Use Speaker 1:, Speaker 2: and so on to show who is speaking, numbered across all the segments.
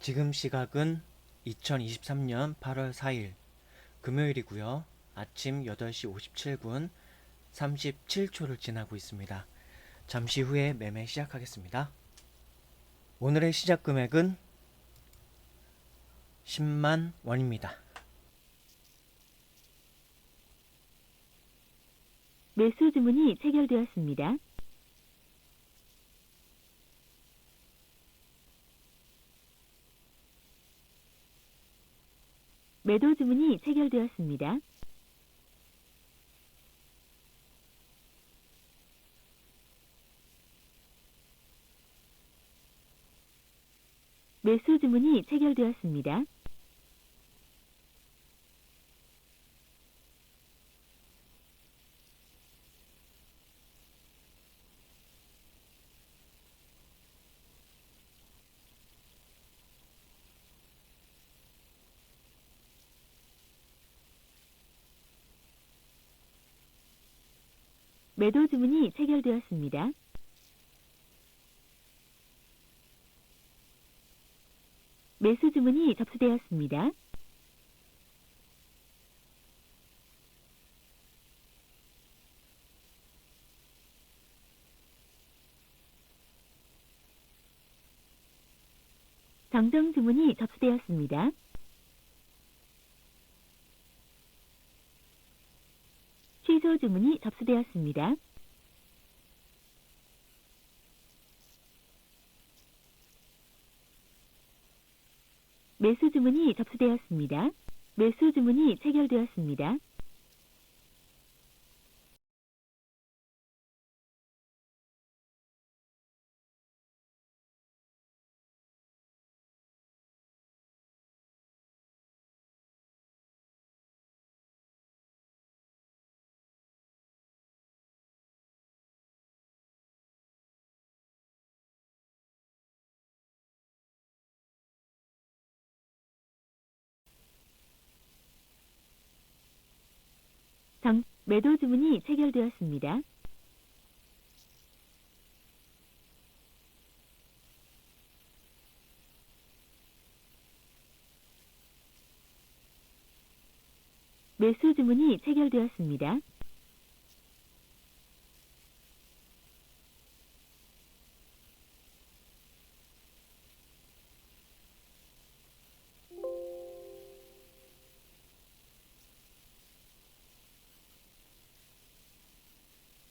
Speaker 1: 지금 시각은 2023년 8월 4일 금요일이고요. 아침 8시 57분 37초를 지나고 있습니다. 잠시 후에 매매 시작하겠습니다. 오늘의 시작 금액은 10만 원입니다.
Speaker 2: 매수 주문이 체결되었습니다. 매도 주문이 체결되었습니다. 매수 주문이 체결되었습니다. 매도 주문이 체결되었습니다. 매수 주문이 접수되었습니다. 정정 주문이 접수되었습니다. 취소 주문이 접수되었습니다. 매수 주문이 접수되었습니다. 매수 주문이 체결되었습니다. 매도 주문이 체결되었습니다. 매수 주문이 체결되었습니다.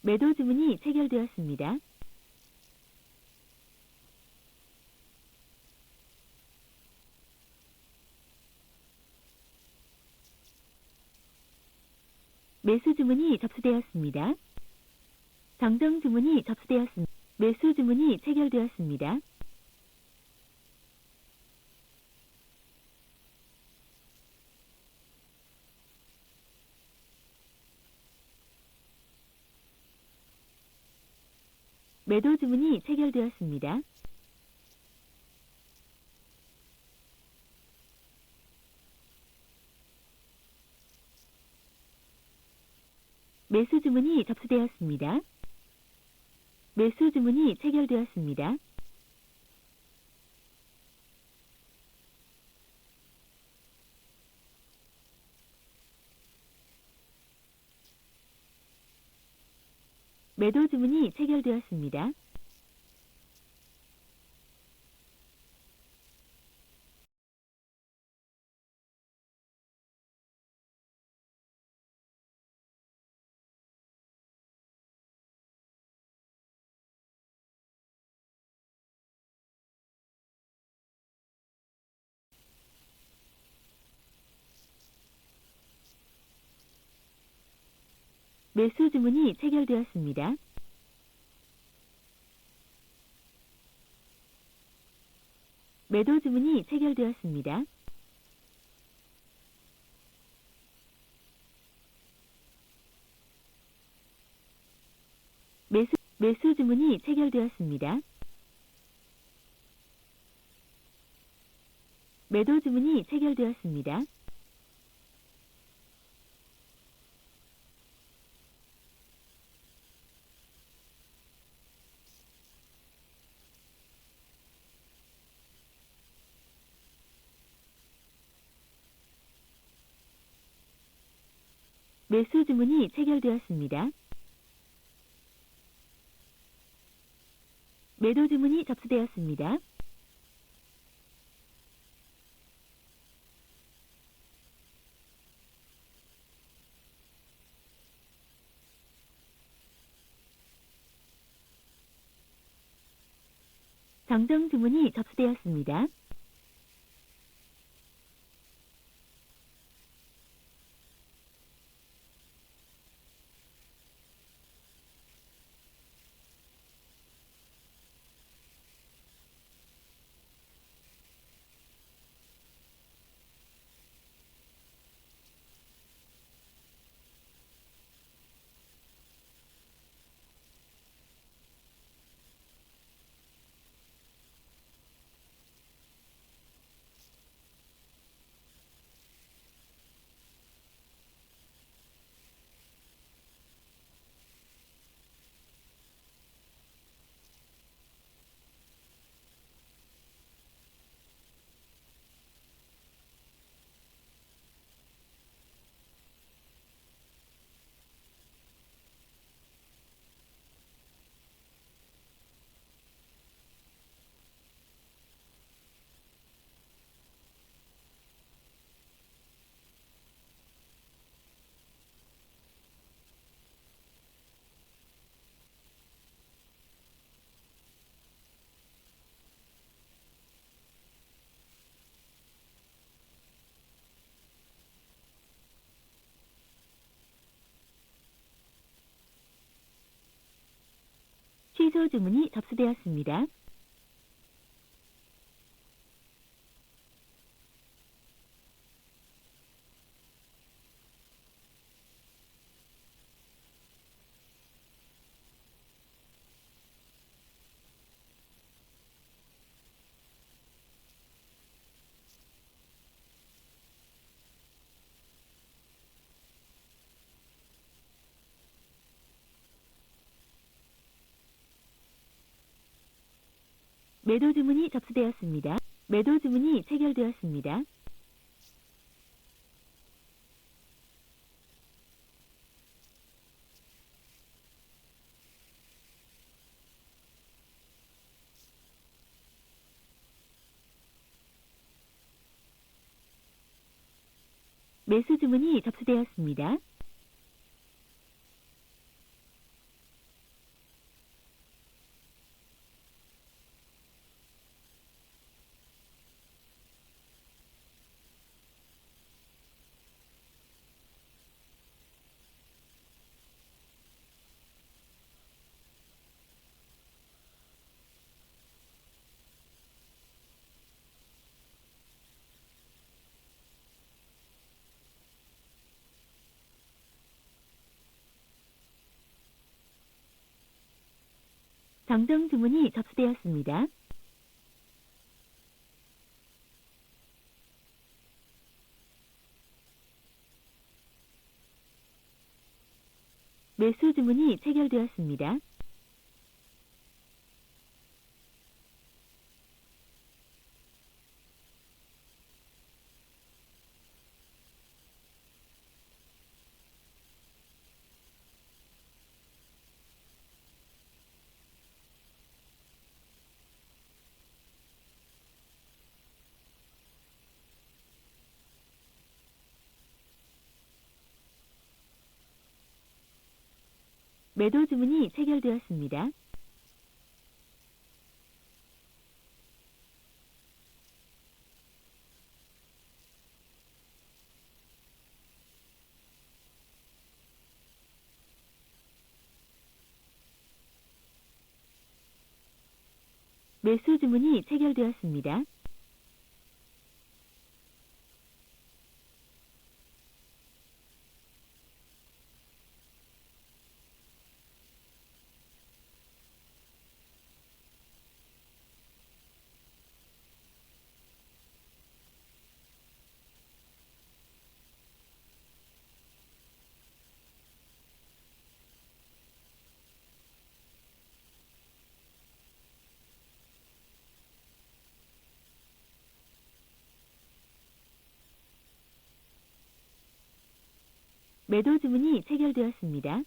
Speaker 2: 매도 주문이 체결되었습니다. 매수 주문이 접수되었습니다. 정정 주문이 접수되었습니다. 매수 주문이 체결되었습니다. 매도 주문이 체결되었습니다. 매수 주문이 접수되었습니다. 매수 주문이 체결되었습니다. 매도 주문이 체결되었습니다. 매수 주문이 체결되었습니다. 매도 주문이 체결되었습니다. 매수 주문이 체결되었습니다. 매도 주문이 체결되었습니다. 매수 주문이 체결되었습니다. 매도 주문이 접수되었습니다. 정정 주문이 접수되었습니다. 취소 주문이 접수되었습니다. 매도 주문이 접수되었습니다. 매도 주문이 체결되었습니다. 매수 주문이 접수되었습니다. 정정 주문이 접수되었습니다. 매수 주문이 체결되었습니다. 매도 주문이 체결되었습니다. 매수 주문이 체결되었습니다. 매도 주문이 체결되었습니다.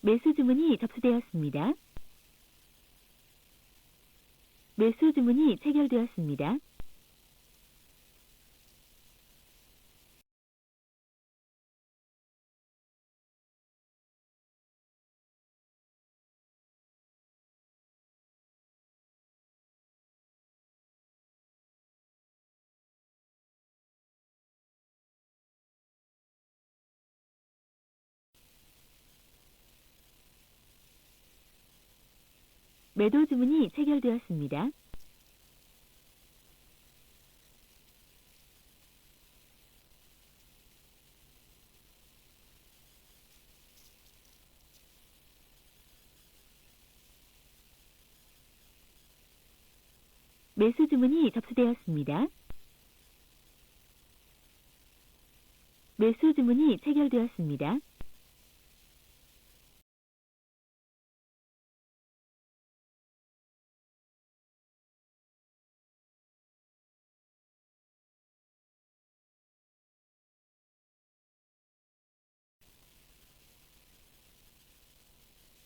Speaker 2: 매수 주문이 접수되었습니다. 매수 주문이 체결되었습니다. 매도 주문이 체결되었습니다. 매수 주문이 접수되었습니다. 매수 주문이 체결되었습니다.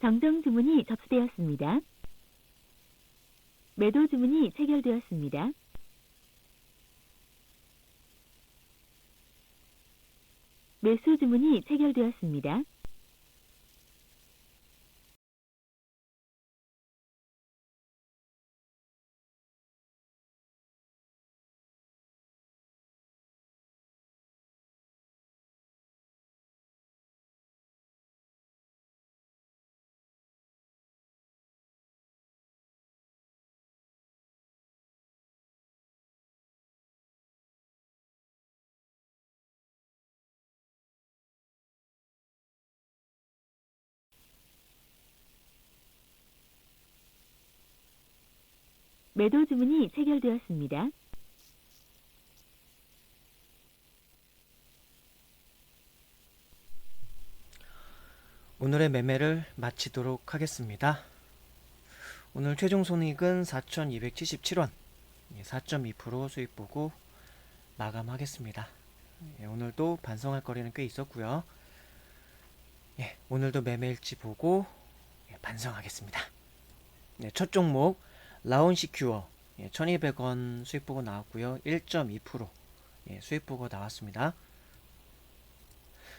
Speaker 2: 정정 주문이 접수되었습니다. 매도 주문이 체결되었습니다. 매수 주문이 체결되었습니다. 매도 주문이 체결되었습니다.
Speaker 1: 오늘의 매매를 마치도록 하겠습니다. 오늘 최종 손익은 4,277원, 4.2% 수익 보고 마감하겠습니다. 오늘도 반성할 거리는 꽤 있었고요. 오늘도 매매일지 보고 반성하겠습니다. 첫 종목 라온시큐어 1200원 수익 보고 나왔고요. 1.2% 수익 보고 나왔습니다.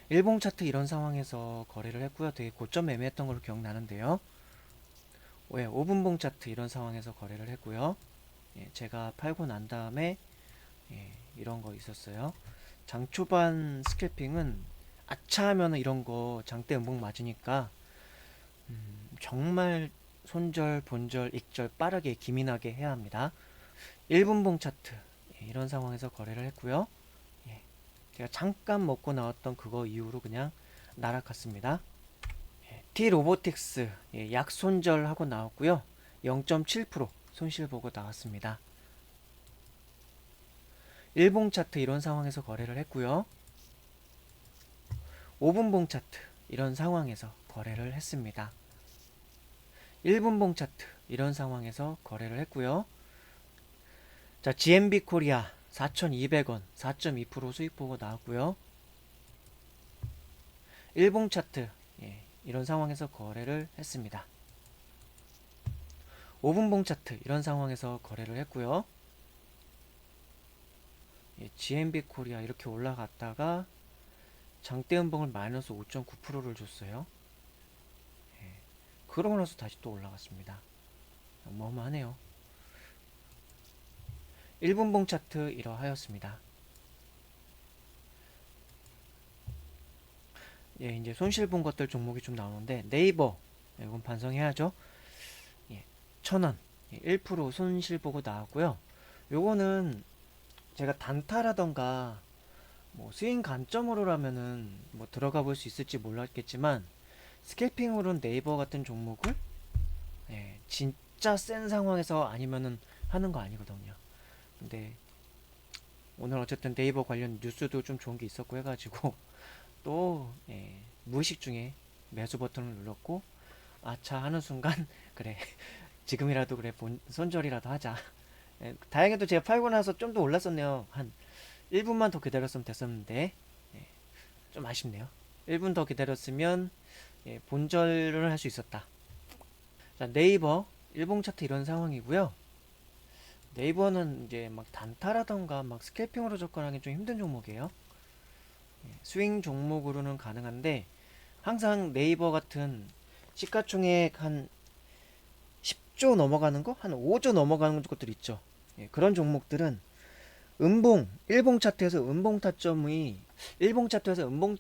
Speaker 1: 일봉 차트 이런 상황에서 거래를 했고요. 되게 고점 매매했던 걸로 기억나는데요. 5분봉 차트 이런 상황에서 거래를 했고요. 제가 팔고 난 다음에 이런 거 있었어요. 장 초반 스캘핑은 아차 하면은 이런 거 장대 음봉 맞으니까 정말 손절, 본절, 익절 빠르게 기민하게 해야 합니다. 1분봉 차트 이런 상황에서 거래를 했고요. 제가 잠깐 먹고 나왔던 그거 이후로 그냥 날아갔습니다. T 로보틱스 약손절 하고 나왔고요. 0.7% 손실 보고 나왔습니다. 1봉 차트 이런 상황에서 거래를 했고요. 5분봉 차트 이런 상황에서 거래를 했습니다. 1분봉 차트 이런 상황에서 거래를 했고요. 자, GMB 코리아 4,200원 4.2% 수익 보고 나왔고요. 1봉 차트 이런 상황에서 거래를 했습니다. 5분봉 차트 이런 상황에서 거래를 했고요. GMB 코리아 이렇게 올라갔다가 장대 음봉을 마이너스 5.9%를 줬어요. 그러고 나서 다시 또 올라갔습니다. 어마어마하네요. 1분봉 차트 이러하였습니다. 이제 손실 본 것들 종목이 좀 나오는데 네이버 이건 반성해야죠. 1,000원 1% 손실 보고 나왔고요. 요거는 제가 단타라던가 뭐 스윙 관점으로라면은 뭐 들어가 볼 수 있을지 몰랐겠지만 스캘핑으로는 네이버 같은 종목을 진짜 센 상황에서 아니면은 하는 거 아니거든요. 근데 오늘 어쨌든 네이버 관련 뉴스도 좀 좋은 게 있었고 해가지고 또 무의식 중에 매수 버튼을 눌렀고 아차 하는 순간 그래 지금이라도 그래 손절이라도 하자. 다행히도 제가 팔고 나서 좀 더 올랐었네요. 한 1분만 더 기다렸으면 됐었는데 좀 아쉽네요. 1분 더 기다렸으면 본절을 할 수 있었다. 자, 네이버 일봉 차트 이런 상황이고요. 네이버는 이제 막 단타라던가 막 스캘핑으로 접근하기 좀 힘든 종목이에요. 스윙 종목으로는 가능한데 항상 네이버 같은 시가총액 한 10조 넘어가는 거, 한 5조 넘어가는 것들 있죠. 그런 종목들은 일봉 차트에서 음봉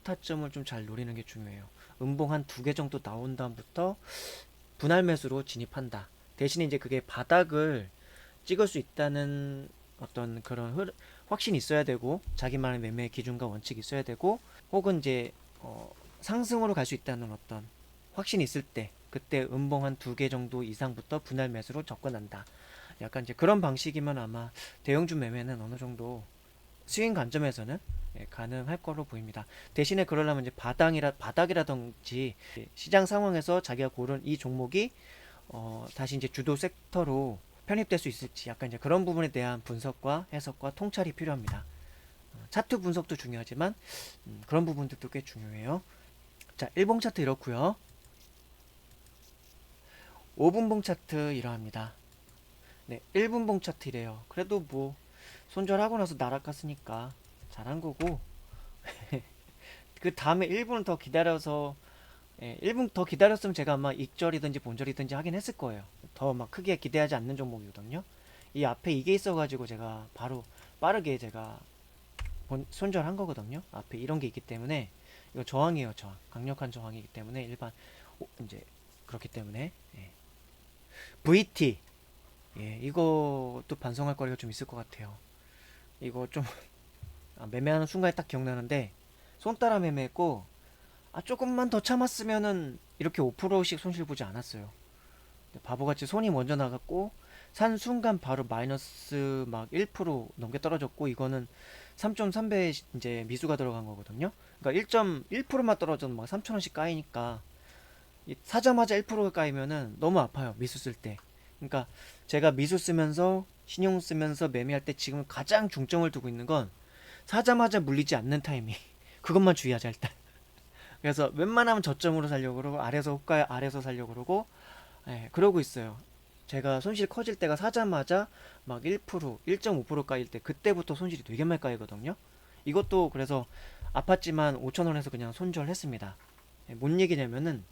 Speaker 1: 타점을 좀 잘 노리는 게 중요해요. 음봉 한 두 개 정도 나온 다음부터 분할 매수로 진입한다. 대신에 이제 그게 바닥을 찍을 수 있다는 어떤 그런 확신이 있어야 되고, 자기만의 매매 기준과 원칙이 있어야 되고, 혹은 이제 상승으로 갈 수 있다는 어떤 확신이 있을 때, 그때 음봉 한 두 개 정도 이상부터 분할 매수로 접근한다. 약간 이제 그런 방식이면 아마 대형주 매매는 어느 정도 스윙 관점에서는 가능할 거로 보입니다. 대신에 그러려면 이제 바닥이라든지 시장 상황에서 자기가 고른 이 종목이 다시 이제 주도 섹터로 편입될 수 있을지 약간 이제 그런 부분에 대한 분석과 해석과 통찰이 필요합니다. 차트 분석도 중요하지만 그런 부분들도 꽤 중요해요. 자, 1봉 차트 이렇고요. 5분봉 차트 이러합니다. 네, 1분봉 차트래요. 그래도 뭐 손절하고 나서 날아갔으니까 잘한 거고 그 다음에 1분 더 기다려서 1분 더 기다렸으면 제가 아마 익절이든지 본절이든지 하긴 했을 거예요. 더 막 크게 기대하지 않는 종목이거든요. 이 앞에 이게 있어가지고 제가 바로 빠르게 제가 손절한 거거든요. 앞에 이런 게 있기 때문에 이거 저항이에요. 저항. 강력한 저항이기 때문에 일반 이제 그렇기 때문에 VT 이것도 반성할 거리가 좀 있을 것 같아요. 이거 좀 매매하는 순간에 딱 기억나는데 손 따라 매매했고 조금만 더 참았으면은 이렇게 5%씩 손실 보지 않았어요. 바보같이 손이 먼저 나갔고 산 순간 바로 마이너스 막 1% 넘게 떨어졌고 이거는 3.3배 이제 미수가 들어간 거거든요. 그러니까 1.1%만 떨어져도 막 3,000원씩 까이니까 사자마자 1%가 까이면은 너무 아파요. 미수 쓸 때. 그러니까 제가 미수 쓰면서 신용 쓰면서 매매할 때 지금 가장 중점을 두고 있는 건 사자마자 물리지 않는 타이밍. 그것만 주의하자 일단. 그래서 웬만하면 저점으로 살려고 그러고 아래서 호가 아래서 살려고 그러고 그러고 있어요. 제가 손실 커질 때가 사자마자 막 1%, 1.5% 까일 때 그때부터 손실이 되게 많이 까이거든요. 이것도 그래서 아팠지만 5,000원에서 그냥 손절했습니다. 뭔 얘기냐면은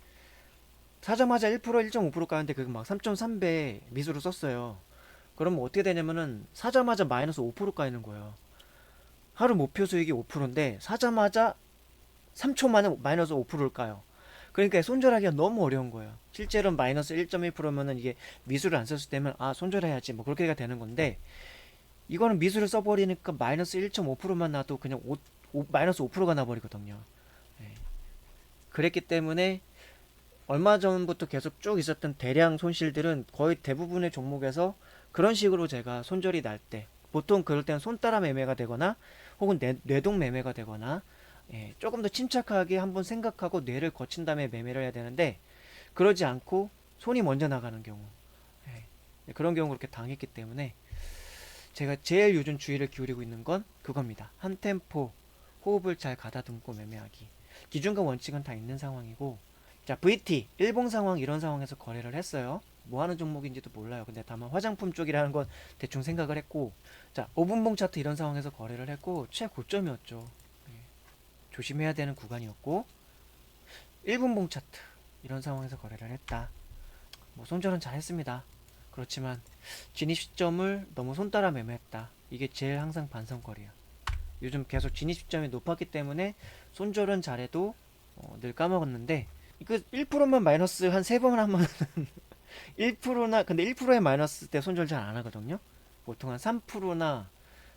Speaker 1: 사자마자 1%, 1.5% 까는데 그거 막 3.3배 미수로 썼어요. 그러면 어떻게 되냐면은 사자마자 마이너스 5% 까이는 거예요. 하루 목표 수익이 5%인데 사자마자 3초 만에 마이너스 5%를 까요. 그러니까 손절하기가 너무 어려운 거예요. 실제로는 마이너스 1.1%면은 이게 미수를 안 썼을 때면 손절해야지 뭐 그렇게가 되는 건데 이거는 미수를 써버리니까 마이너스 1.5%만 나도 그냥 마이너스 5%가 나버리거든요. 그랬기 때문에 얼마 전부터 계속 쭉 있었던 대량 손실들은 거의 대부분의 종목에서 그런 식으로 제가 손절이 날 때 보통 그럴 때는 손 따라 매매가 되거나 혹은 뇌동 매매가 되거나 조금 더 침착하게 한번 생각하고 뇌를 거친 다음에 매매를 해야 되는데 그러지 않고 손이 먼저 나가는 경우 그런 경우 그렇게 당했기 때문에 제가 제일 요즘 주의를 기울이고 있는 건 그겁니다. 한 템포 호흡을 잘 가다듬고 매매하기. 기준과 원칙은 다 있는 상황이고 자 VT 일봉 상황 이런 상황에서 거래를 했어요. 뭐 하는 종목인지도 몰라요. 근데 다만 화장품 쪽이라는 건 대충 생각을 했고 자 5분봉 차트 이런 상황에서 거래를 했고 최고점이었죠. 조심해야 되는 구간이었고 1분봉 차트 이런 상황에서 거래를 했다. 뭐 손절은 잘했습니다. 그렇지만 진입 시점을 너무 손 따라 매매했다. 이게 제일 항상 반성거리야. 요즘 계속 진입 시점이 높았기 때문에 손절은 잘해도 늘 까먹었는데 이거 1%만 마이너스 한 3번 하면 1%나 근데 1%의 마이너스 때 손절 잘 안 하거든요. 보통 한 3%나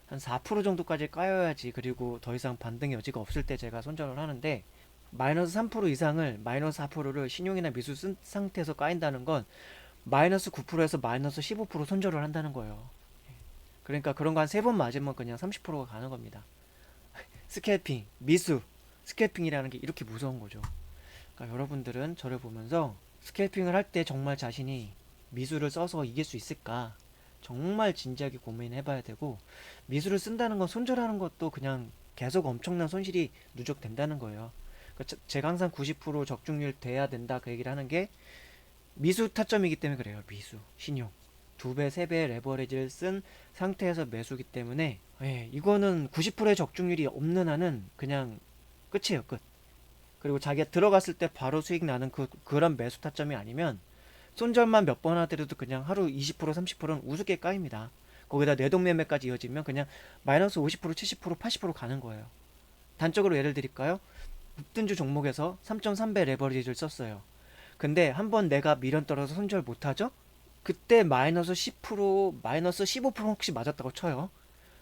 Speaker 1: 한 4% 정도까지 까여야지 그리고 더 이상 반등의 여지가 없을 때 제가 손절을 하는데 마이너스 3% 이상을 마이너스 4%를 신용이나 미수 쓴 상태에서 까인다는 건 마이너스 9%에서 마이너스 15% 손절을 한다는 거예요. 그러니까 그런 거 한 3번 맞으면 그냥 30%가 가는 겁니다. 스캘핑, 미수 스캘핑이라는 게 이렇게 무서운 거죠. 그러니까 여러분들은 저를 보면서 스캘핑을 할 때 정말 자신이 미술을 써서 이길 수 있을까? 정말 진지하게 고민해 봐야 되고, 미술을 쓴다는 건 손절하는 것도 그냥 계속 엄청난 손실이 누적된다는 거예요. 그러니까 제가 항상 90% 적중률 돼야 된다 그 얘기를 하는 게 미수 타점이기 때문에 그래요. 미수, 신용. 2배, 3배의 레버리지를 쓴 상태에서 매수기 때문에 이거는 90%의 적중률이 없는 한은 그냥 끝이에요. 끝. 그리고 자기가 들어갔을 때 바로 수익 나는 그런 매수 타점이 아니면 손절만 몇 번 하더라도 그냥 하루 20% 30%는 우습게 까입니다. 거기다 내동매매까지 이어지면 그냥 마이너스 50% 70% 80% 가는 거예요. 단적으로 예를 드릴까요? 급등주 종목에서 3.3배 레버리지를 썼어요. 근데 한번 내가 미련 떨어서 손절 못하죠? 그때 마이너스 10% 마이너스 15% 혹시 맞았다고 쳐요.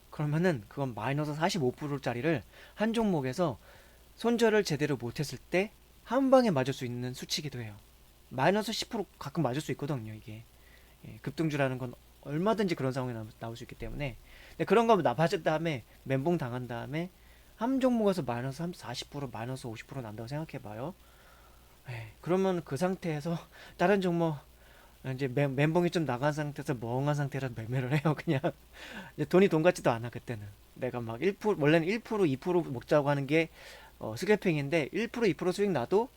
Speaker 1: 그러면은 그건 마이너스 45%짜리를 한 종목에서 손절을 제대로 못했을 때 한 방에 맞을 수 있는 수치기도 해요. 마이너스 10% 가끔 맞을 수 있거든요, 이게. 급등주라는 건 얼마든지 그런 상황이 나올 수 있기 때문에. 근데 그런 거 맞은 다음에 멘붕 당한 다음에 한 종목에서 마이너스 40% 마이너스 50% 난다고 생각해 봐요. 그러면 그 상태에서 다른 종목 이제 멘붕이 좀 나간 상태에서 멍한 상태라 매매를 해요. 그냥 이제 돈이 돈 같지도 않아 그때는. 내가 막 1% 원래는 1% 2% 먹자고 하는 게 스캘핑인데 1% 2% 수익 나도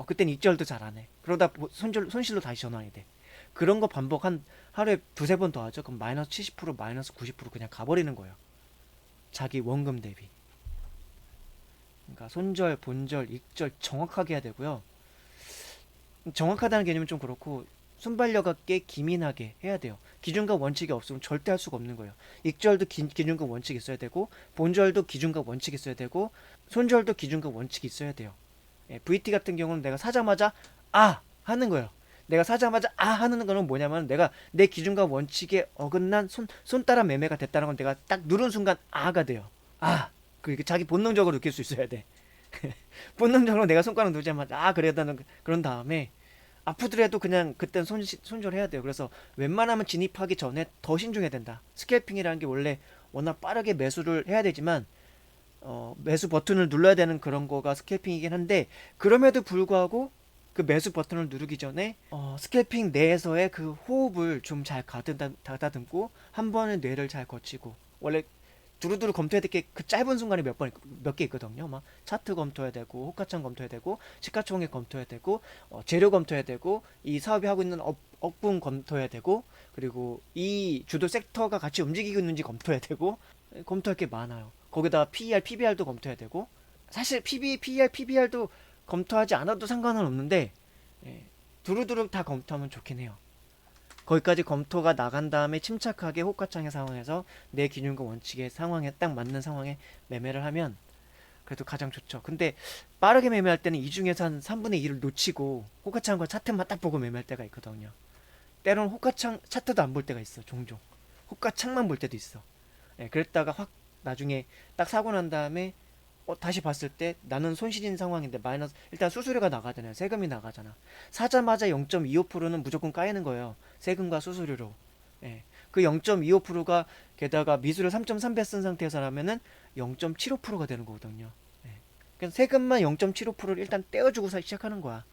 Speaker 1: 그땐 익절도 잘 안 해. 그러다 손실로 다시 전환이 돼. 그런 거 반복 한 하루에 두세 번 더 하죠. 그럼 마이너스 70% 마이너스 90% 그냥 가버리는 거예요. 자기 원금 대비. 그러니까 손절, 본절, 익절 정확하게 해야 되고요. 정확하다는 개념은 좀 그렇고 순발력 있게 기민하게 해야 돼요. 기준과 원칙이 없으면 절대 할 수가 없는 거예요. 익절도 기준과 원칙이 있어야 되고 본절도 기준과 원칙이 있어야 되고 손절도 기준과 원칙이 있어야 돼요. VT 같은 경우는 내가 사자마자 아 하는 거예요. 내가 사자마자 아 하는 거는 뭐냐면 내가 내 기준과 원칙에 어긋난 손 따라 매매가 됐다는 건 내가 딱 누른 순간 아가 돼요. 아 그 자기 본능적으로 느낄 수 있어야 돼. 본능적으로 내가 손가락 누르자마자 아 그래다는 그런 다음에 아프더라도 그냥 그땐 손절해야 돼요. 그래서 웬만하면 진입하기 전에 더 신중해야 된다. 스캘핑이라는 게 원래 워낙 빠르게 매수를 해야 되지만 매수 버튼을 눌러야 되는 그런 거가 스캘핑이긴 한데 그럼에도 불구하고 그 매수 버튼을 누르기 전에 스캘핑 내에서의 그 호흡을 좀 잘 가다듬고 한 번은 뇌를 잘 거치고 원래 두루두루 검토해야 될 게 그 짧은 순간에 몇 개 있거든요. 막 차트 검토해야 되고 호가창 검토해야 되고 시가총액 검토해야 되고 재료 검토해야 되고 이 사업이 하고 있는 업분 검토해야 되고 그리고 이 주도 섹터가 같이 움직이고 있는지 검토해야 되고 검토할 게 많아요. 거기다 PER, PBR도 검토해야 되고 사실 PER, PBR도 검토하지 않아도 상관은 없는데 두루두루 다 검토하면 좋긴 해요. 거기까지 검토가 나간 다음에 침착하게 호가창의 상황에서 내 기준과 원칙의 상황에 딱 맞는 상황에 매매를 하면 그래도 가장 좋죠. 근데 빠르게 매매할 때는 이 중에서 한 3분의 2를 놓치고 호가창과 차트만 딱 보고 매매할 때가 있거든요. 때로는 호가창 차트도 안 볼 때가 있어. 종종 호가창만 볼 때도 있어. 그랬다가 확 나중에 딱 사고 난 다음에 다시 봤을 때 나는 손실인 상황인데 마이너스 일단 수수료가 나가잖아요. 세금이 나가잖아. 사자마자 0.25%는 무조건 까이는 거예요. 세금과 수수료로. 그 0.25%가 게다가 미수를 3.3배 쓴 상태에서라면은 0.75%가 되는 거거든요. 그래서 세금만 0.75%를 일단 떼어주고 시작하는 거야.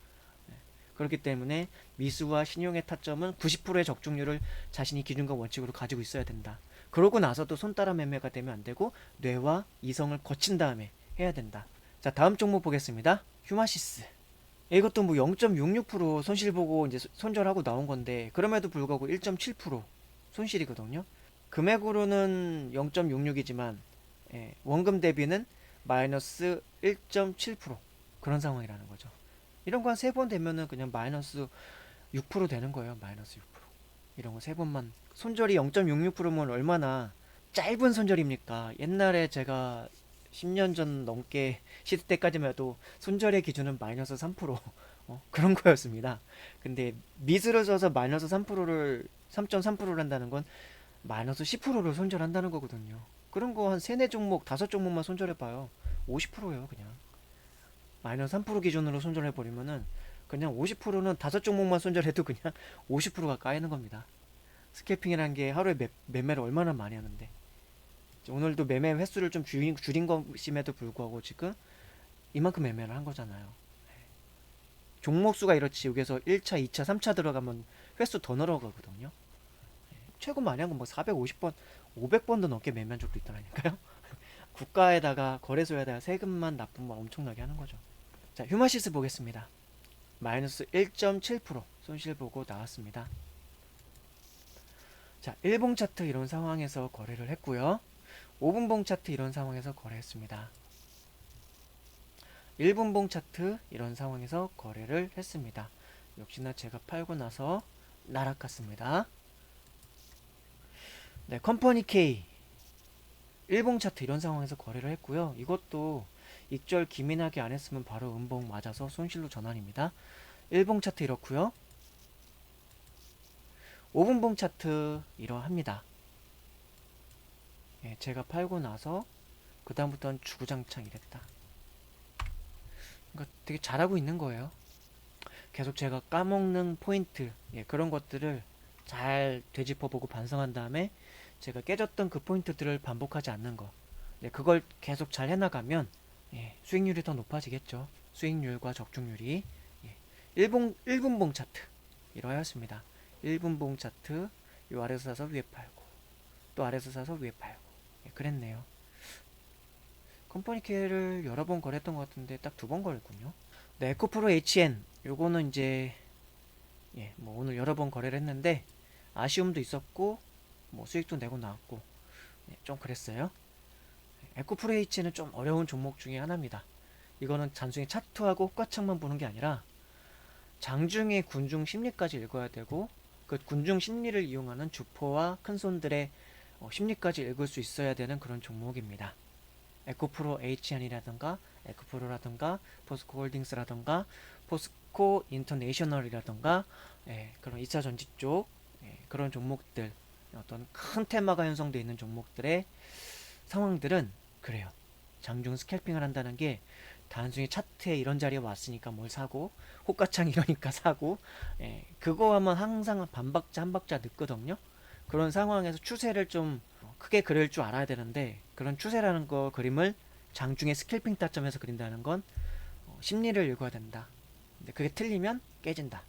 Speaker 1: 그렇기 때문에 미수와 신용의 타점은 90%의 적중률을 자신이 기준과 원칙으로 가지고 있어야 된다. 그러고 나서도 손 따라 매매가 되면 안 되고 뇌와 이성을 거친 다음에 해야 된다. 자, 다음 종목 보겠습니다. 휴마시스. 이것도 뭐 0.66% 손실 보고 이제 손절하고 나온 건데 그럼에도 불구하고 1.7% 손실이거든요. 금액으로는 0.66이지만 원금 대비는 마이너스 1.7% 그런 상황이라는 거죠. 이런 거 한 세 번 되면은 그냥 마이너스 6% 되는 거예요. 마이너스 6%. 이런 거 세 번만. 손절이 0.66%면 얼마나 짧은 손절입니까? 옛날에 제가 10년 전 넘게 시대 때까지만 해도 손절의 기준은 마이너스 3% 그런 거였습니다. 근데 미스를 써서 마이너스 3%를 3.3%를 한다는 건 마이너스 10%를 손절한다는 거거든요. 그런 거 한 세네 종목, 다섯 종목만 손절해봐요. 50%예요, 그냥. 마이너스 3% 기준으로 손절해버리면은 그냥 50%는 다섯 종목만 손절해도 그냥 50%가 까이는 겁니다. 스캐핑이라는 게 하루에 매매를 얼마나 많이 하는데. 오늘도 매매 횟수를 좀 줄인 것임에도 불구하고 지금 이만큼 매매를 한 거잖아요. 종목수가 이렇지 여기서 1차, 2차, 3차 들어가면 횟수 더 늘어가거든요. 최고 많이 한 건 뭐 450번, 500번도 넘게 매매한 적도 있더라니까요. 국가에다가 거래소에다가 세금만 납부만 엄청나게 하는 거죠. 자, 휴마시스 보겠습니다. 마이너스 1.7% 손실 보고 나왔습니다. 자, 1봉 차트 이런 상황에서 거래를 했고요. 5분봉 차트 이런 상황에서 거래했습니다. 1분봉 차트 이런 상황에서 거래를 했습니다. 역시나 제가 팔고 나서 날아갔습니다. 네, 컴퍼니 K 1봉 차트 이런 상황에서 거래를 했고요. 이것도 익절 기민하게 안 했으면 바로 음봉 맞아서 손실로 전환입니다. 1봉 차트 이렇고요. 5분봉 차트 이러합니다. 예, 제가 팔고 나서 그 다음부터는 주구장창 이랬다. 그러니까 되게 잘하고 있는 거예요. 계속 제가 까먹는 포인트, 예, 그런 것들을 잘 되짚어보고 반성한 다음에 제가 깨졌던 그 포인트들을 반복하지 않는 거, 네, 그걸 계속 잘 해나가면 예, 수익률이 더 높아지겠죠. 수익률과 적중률이. 예, 1분봉 차트 이러했습니다. 1분봉 차트 요 아래서 사서 위에 팔고 또 아래서 사서 위에 팔고, 예, 그랬네요. 컴퍼니 K를 여러 번 거래했던 것 같은데 딱 2번 거래했군요. 네, 에코프로 HN 요거는 이제 예, 뭐 오늘 여러 번 거래를 했는데 아쉬움도 있었고 뭐 수익도 내고 나왔고, 예, 좀 그랬어요. 에코프로 H는 좀 어려운 종목 중에 하나입니다. 이거는 단순히 차트하고 호가창만 보는 게 아니라 장중의 군중 심리까지 읽어야 되고 그 군중 심리를 이용하는 주포와 큰손들의 심리까지 읽을 수 있어야 되는 그런 종목입니다. 에코프로 HN이라든가 에코프로라든가 포스코 홀딩스라든가 포스코 인터내셔널이라든가, 예, 그런 2차 전지 쪽, 예, 그런 종목들, 어떤 큰 테마가 형성되어 있는 종목들의 상황들은 그래요. 장중 스캘핑을 한다는 게 단순히 차트에 이런 자리에 왔으니까 뭘 사고 호가창 이러니까 사고, 예, 그거 하면 항상 반박자 한 박자 늦거든요. 그런 상황에서 추세를 좀 크게 그릴 줄 알아야 되는데 그런 추세라는 거 그림을 장중에 스캘핑 타점에서 그린다는 건 심리를 읽어야 된다. 근데 그게 틀리면 깨진다.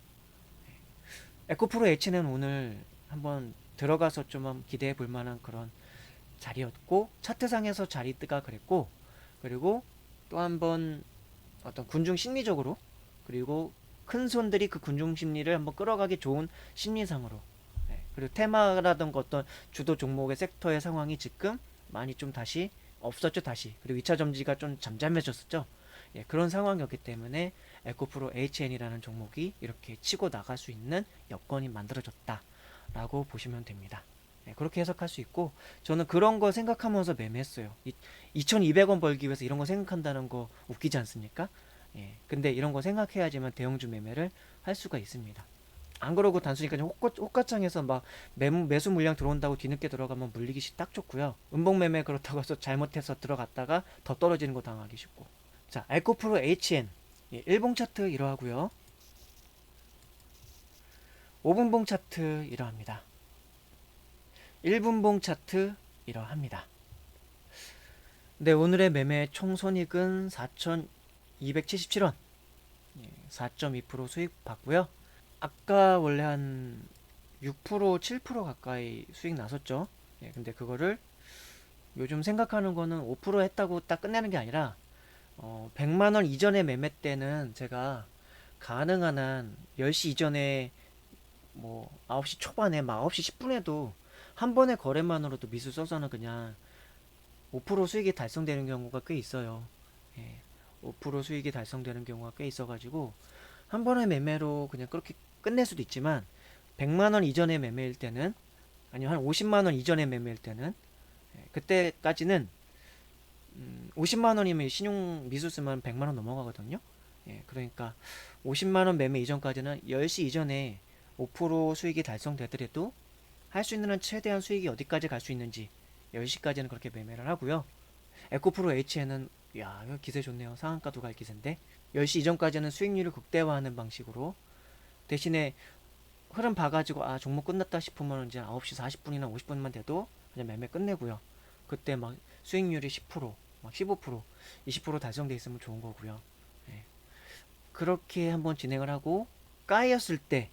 Speaker 1: 에코프로 H는 오늘 한번 들어가서 좀 기대해 볼 만한 그런 자리였고 차트상에서 자리가 그랬고, 그리고 또 한번 어떤 군중 심리적으로, 그리고 큰 손들이 그 군중 심리를 한번 끌어가기 좋은 심리상으로, 예, 그리고 테마라든가 어떤 주도 종목의 섹터의 상황이 지금 많이 좀 다시 없었죠. 다시. 그리고 2차 점지가 좀 잠잠해졌었죠. 예, 그런 상황이었기 때문에 에코프로 HN이라는 종목이 이렇게 치고 나갈 수 있는 여건이 만들어졌다 라고 보시면 됩니다. 예, 그렇게 해석할 수 있고 저는 그런 거 생각하면서 매매했어요. 2200원 벌기 위해서 이런 거 생각한다는 거 웃기지 않습니까? 예, 근데 이런 거 생각해야지만 대형주 매매를 할 수가 있습니다. 안 그러고 단순히 그냥 호가창에서 막 매수 물량 들어온다고 뒤늦게 들어가면 물리기 딱 좋고요. 음봉 매매 그렇다고 해서 잘못해서 들어갔다가 더 떨어지는 거 당하기 쉽고. 자, 에코프로 HN, 예, 1봉 차트 이러하고요. 5분봉 차트 이러합니다. 1분봉 차트 이러합니다. 네, 오늘의 매매 총 손익은 4,277원, 4.2% 수익 봤고요. 아까 원래 한 6%, 7% 가까이 수익 났었죠. 예, 근데 그거를 요즘 생각하는 거는 5% 했다고 딱 끝내는 게 아니라 100만원 이전의 매매 때는 제가 가능한 한 10시 이전에 뭐 9시 초반에 막 9시 10분에도 한 번의 거래만으로도 미수 써서는 그냥 5% 수익이 달성되는 경우가 꽤 있어요. 예, 5% 수익이 달성되는 경우가 꽤 있어가지고 한 번의 매매로 그냥 그렇게 끝낼 수도 있지만 100만원 이전의 매매일 때는, 아니면 한 50만원 이전의 매매일 때는, 예, 그때까지는 50만원이면 신용 미수 쓰면 100만원 넘어가거든요. 예, 그러니까 50만원 매매 이전까지는 10시 이전에 5% 수익이 달성되더라도 할 수 있는 한 최대한 수익이 어디까지 갈 수 있는지 10시까지는 그렇게 매매를 하고요. 에코프로 H에는 야, 이거 기세 좋네요. 상한가도 갈 기세인데 10시 이전까지는 수익률을 극대화하는 방식으로, 대신에 흐름 봐가지고 아 종목 끝났다 싶으면 이제 9시 40분이나 50분만 돼도 그냥 매매 끝내고요. 그때 막 수익률이 10%, 막 15%, 20% 달성돼 있으면 좋은 거고요. 예. 그렇게 한번 진행을 하고 까였을 때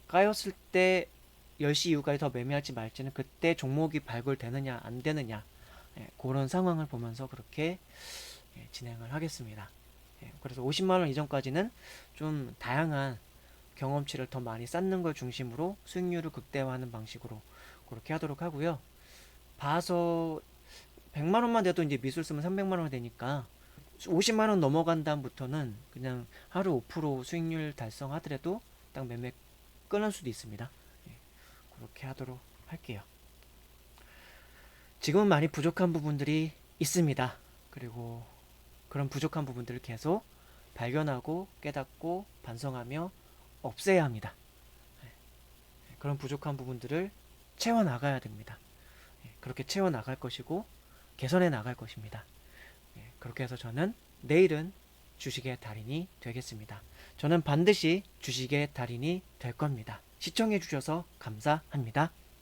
Speaker 1: 10시 이후까지 더 매매할지 말지는 그때 종목이 발굴되느냐 안 되느냐, 그런 상황을 보면서 그렇게 진행을 하겠습니다. 그래서 50만 원 이전까지는 좀 다양한 경험치를 더 많이 쌓는 걸 중심으로 수익률을 극대화하는 방식으로 그렇게 하도록 하고요. 봐서 100만 원만 돼도 이제 미술 쓰면 300만 원 되니까 50만 원 넘어간 다음부터는 그냥 하루 5% 수익률 달성하더라도 딱 매매 끊을 수도 있습니다. 그렇게 하도록 할게요. 지금은 많이 부족한 부분들이 있습니다. 그리고 그런 부족한 부분들을 계속 발견하고 깨닫고 반성하며 없애야 합니다. 그런 부족한 부분들을 채워나가야 됩니다. 그렇게 채워나갈 것이고 개선해 나갈 것입니다. 그렇게 해서 저는 내일은 주식의 달인이 되겠습니다. 저는 반드시 주식의 달인이 될 겁니다. 시청해 주셔서 감사합니다.